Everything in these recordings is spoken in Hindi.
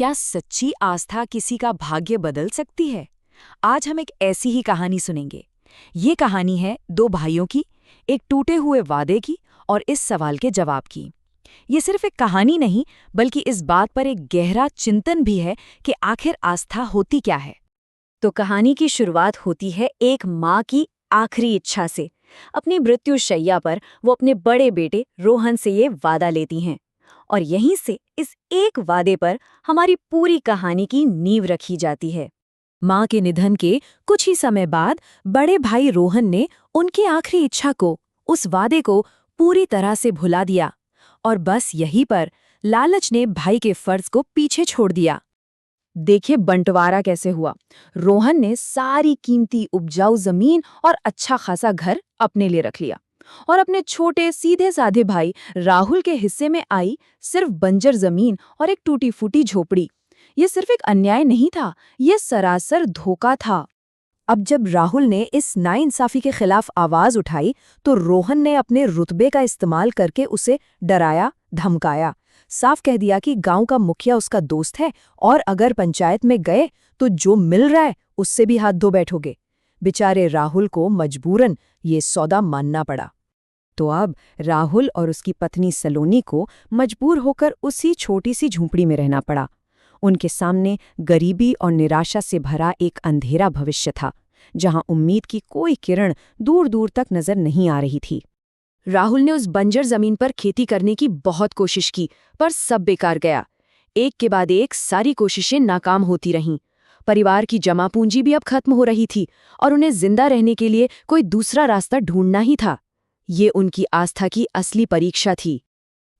क्या सच्ची आस्था किसी का भाग्य बदल सकती है? आज हम एक ऐसी ही कहानी सुनेंगे। ये कहानी है दो भाइयों की, एक टूटे हुए वादे की और इस सवाल के जवाब की। ये सिर्फ एक कहानी नहीं, बल्कि इस बात पर एक गहरा चिंतन भी है कि आखिर आस्था होती क्या है। तो कहानी की शुरुआत होती है एक माँ की आखिरी इच्छा से। अपनी मृत्युशैया पर वो अपने बड़े बेटे रोहन से ये वादा लेती हैं। और यहीं से इस एक वादे पर हमारी पूरी कहानी की नींव रखी जाती है। माँ के निधन के कुछ ही समय बाद बड़े भाई रोहन ने उनकी आखिरी इच्छा को, उस वादे को पूरी तरह से भुला दिया। और बस यहीं पर लालच ने भाई के फर्ज को पीछे छोड़ दिया। देखिए बंटवारा कैसे हुआ। रोहन ने सारी कीमती उपजाऊ जमीन और अच्छा खासा घर अपने लिए रख लिया, और अपने छोटे सीधे साधे भाई राहुल के हिस्से में आई सिर्फ बंजर जमीन और एक टूटी फूटी झोपड़ी। ये सिर्फ एक अन्याय नहीं था, ये सरासर धोखा था। अब जब राहुल ने इस नाइंसाफी के खिलाफ आवाज उठाई, तो रोहन ने अपने रुतबे का इस्तेमाल करके उसे डराया, धमकाया। साफ कह दिया कि गांव का मुखिया उसका दोस्त है, और अगर पंचायत में गए तो जो मिल रहा है उससे भी हाथ धो बैठोगे। बेचारे राहुल को मजबूरन ये सौदा मानना पड़ा। तो अब राहुल और उसकी पत्नी सलोनी को मजबूर होकर उसी छोटी सी झोंपड़ी में रहना पड़ा। उनके सामने गरीबी और निराशा से भरा एक अंधेरा भविष्य था, जहां उम्मीद की कोई किरण दूर दूर तक नजर नहीं आ रही थी। राहुल ने उस बंजर जमीन पर खेती करने की बहुत कोशिश की, पर सब बेकार गया। एक के बाद एक सारी कोशिशें नाकाम होती रहीं। परिवार की जमा पूंजी भी अब खत्म हो रही थी, और उन्हें जिंदा रहने के लिए कोई दूसरा रास्ता ढूंढना ही था। ये उनकी आस्था की असली परीक्षा थी।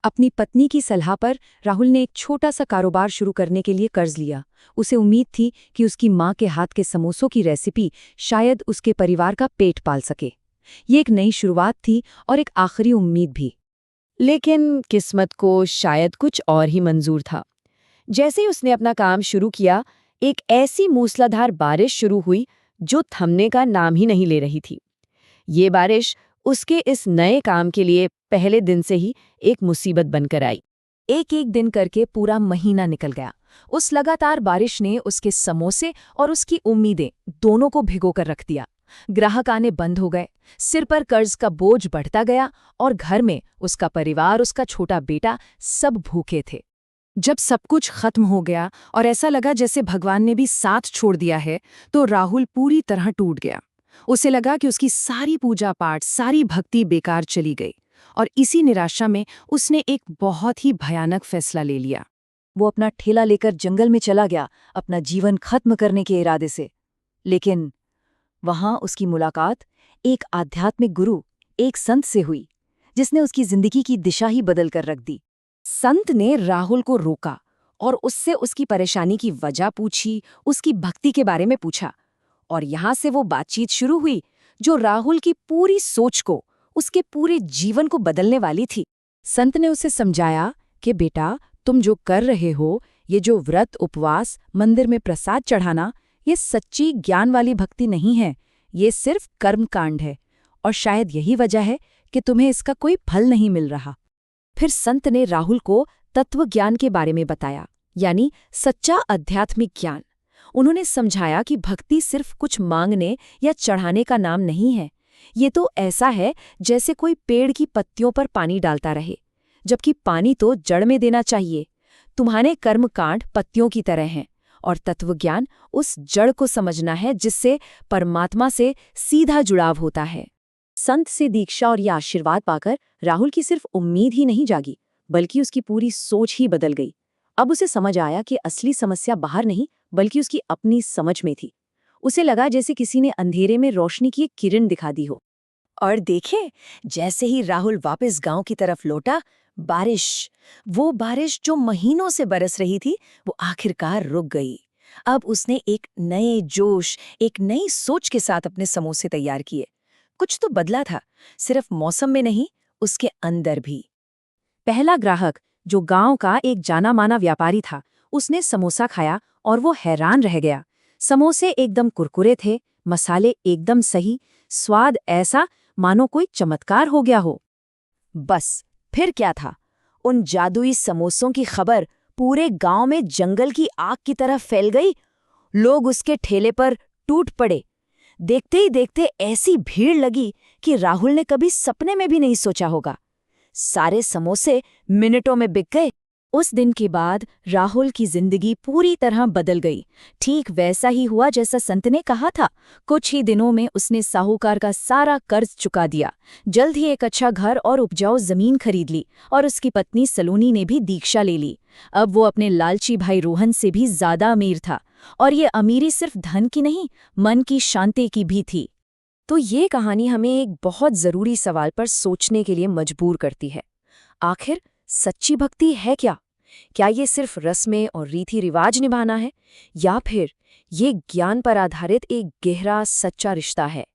अपनी पत्नी की सलाह पर राहुल ने एक छोटा सा कारोबार शुरू करने के लिए कर्ज लिया। उसे उम्मीद थी कि उसकी माँ के हाथ के समोसों की रेसिपी शायद उसके परिवार का पेट पाल सके। ये एक नई शुरुआत थी और एक आखिरी उम्मीद भी। लेकिन किस्मत को शायद कुछ और ही मंजूर था। जैसे ही उसने अपना काम शुरू किया, एक ऐसी मूसलाधार बारिश शुरू हुई जो थमने का नाम ही नहीं ले रही थी। ये बारिश उसके इस नए काम के लिए पहले दिन से ही एक मुसीबत बनकर आई। एक एक दिन करके पूरा महीना निकल गया। उस लगातार बारिश ने उसके समोसे और उसकी उम्मीदें दोनों को भिगोकर रख दिया। ग्राहक आने बंद हो गए, सिर पर कर्ज का बोझ बढ़ता गया, और घर में उसका परिवार, उसका छोटा बेटा सब भूखे थे। जब सब कुछ खत्म हो गया और ऐसा लगा जैसे भगवान ने भी साथ छोड़ दिया है, तो राहुल पूरी तरह टूट गया। उसे लगा कि उसकी सारी पूजा पाठ, सारी भक्ति बेकार चली गई, और इसी निराशा में उसने एक बहुत ही भयानक फैसला ले लिया। वो अपना ठेला लेकर जंगल में चला गया, अपना जीवन खत्म करने के इरादे से। लेकिन वहां उसकी मुलाकात एक आध्यात्मिक गुरु, एक संत से हुई, जिसने उसकी जिंदगी की दिशा ही बदल कर रख दी। संत ने राहुल को रोका और उससे उसकी परेशानी की वजह पूछी, उसकी भक्ति के बारे में पूछा। और यहां से वो बातचीत शुरू हुई जो राहुल की पूरी सोच को, उसके पूरे जीवन को बदलने वाली थी। संत ने उसे समझाया कि बेटा, तुम जो कर रहे हो, ये जो व्रत, उपवास, मंदिर में प्रसाद चढ़ाना, ये सच्ची ज्ञान वाली भक्ति नहीं है। ये सिर्फ कर्मकांड है, और शायद यही वजह है कि तुम्हें इसका कोई फल नहीं मिल रहा। फिर संत ने राहुल को तत्व ज्ञान के बारे में बताया, यानी सच्चा आध्यात्मिक ज्ञान। उन्होंने समझाया कि भक्ति सिर्फ कुछ मांगने या चढ़ाने का नाम नहीं है। ये तो ऐसा है जैसे कोई पेड़ की पत्तियों पर पानी डालता रहे, जबकि पानी तो जड़ में देना चाहिए। तुम्हारे कर्मकांड पत्तियों की तरह हैं, और तत्वज्ञान उस जड़ को समझना है जिससे परमात्मा से सीधा जुड़ाव होता है। संत से दीक्षा और यह आशीर्वाद पाकर राहुल की सिर्फ उम्मीद ही नहीं जागी, बल्कि उसकी पूरी सोच ही बदल गई। अब उसे समझ आया कि असली समस्या बाहर नहीं, बल्कि उसकी अपनी समझ में थी। उसे लगा जैसे किसी ने अंधेरे में रोशनी की एक किरण दिखा दी हो। और देखे, जैसे ही राहुल वापस गांव की तरफ लौटा, वो बारिश जो महीनों से बरस रही थी, वो आखिरकार रुक गई। अब उसने एक नए जोश, एक नई सोच के साथ अपने समोसे तैयार किए। कुछ तो बदला था, सिर्फ मौसम में नहीं, उसके अंदर भी। पहला ग्राहक, जो गांव का एक जाना माना व्यापारी था, उसने समोसा खाया और वो हैरान रह गया। समोसे एकदम कुरकुरे थे, मसाले एकदम सही, स्वाद ऐसा मानो कोई चमत्कार हो गया हो। बस फिर क्या था, उन जादुई समोसों की खबर पूरे गांव में जंगल की आग की तरह फैल गई। लोग उसके ठेले पर टूट पड़े। देखते ही देखते ऐसी भीड़ लगी कि राहुल ने कभी सपने में भी नहीं सोचा होगा। सारे समोसे मिनटों में बिक गए। उस दिन के बाद राहुल की जिंदगी पूरी तरह बदल गई। ठीक वैसा ही हुआ जैसा संत ने कहा था। कुछ ही दिनों में उसने साहूकार का सारा कर्ज चुका दिया। जल्द ही एक अच्छा घर और उपजाऊ जमीन खरीद ली और उसकी पत्नी सलोनी ने भी दीक्षा ले ली। अब वो अपने लालची भाई रोहन से भी ज्यादा अमीर था, और ये अमीरी सिर्फ धन की नहीं, मन की शांति की भी थी। तो ये कहानी हमें एक बहुत जरूरी सवाल पर सोचने के लिए मजबूर करती है। आखिर सच्ची भक्ति है क्या? क्या ये सिर्फ रस्में और रीति रिवाज निभाना है, या फिर ये ज्ञान पर आधारित एक गहरा सच्चा रिश्ता है?